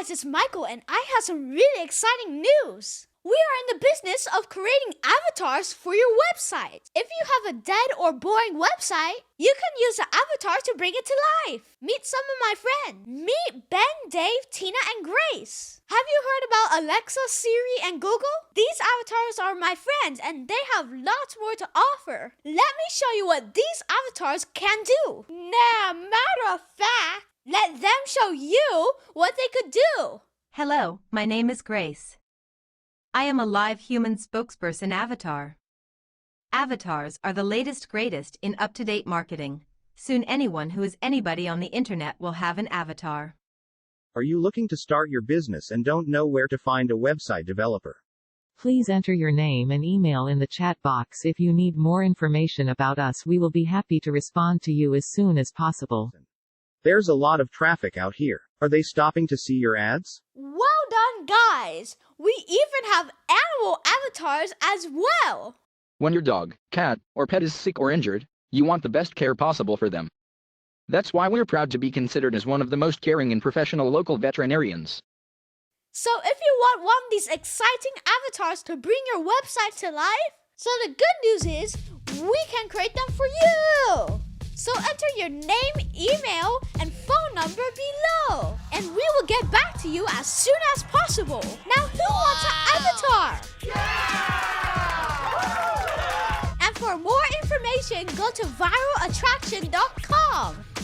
guys, it's Michael and I have some really exciting news. We are in the business of creating avatars for your website. If you have a dead or boring website, you can use the avatar to bring it to life. Meet some of my friends. Meet Ben, Dave, Tina, and Grace. Have you heard about Alexa, Siri, and Google? These avatars are my friends and they have lots more to offer. Let me show you what these avatars can do. Now, matter of fact, let them show you what they could do. Hello, my name is Grace. I am a live human spokesperson avatar. Avatars are the latest greatest in up-to-date marketing. Soon anyone who is anybody on the internet will have an avatar. Are you looking to start your business and don't know where to find a website developer? Please enter your name and email in the chat box. If you need more information about us, we will be happy to respond to you as soon as possible. There's a lot of traffic out here. Are they stopping to see your ads? Well done, guys! We even have animal avatars as well! When your dog, cat, or pet is sick or injured, you want the best care possible for them. That's why we're proud to be considered as one of the most caring and professional local veterinarians. So if you want one of these exciting avatars to bring your website to life, so the good news is, we can create them for you! So enter your name, email, and phone number below, and we will get back to you as soon as possible. Now who wants an avatar? Yeah! And for more information, go to viralattraction.com.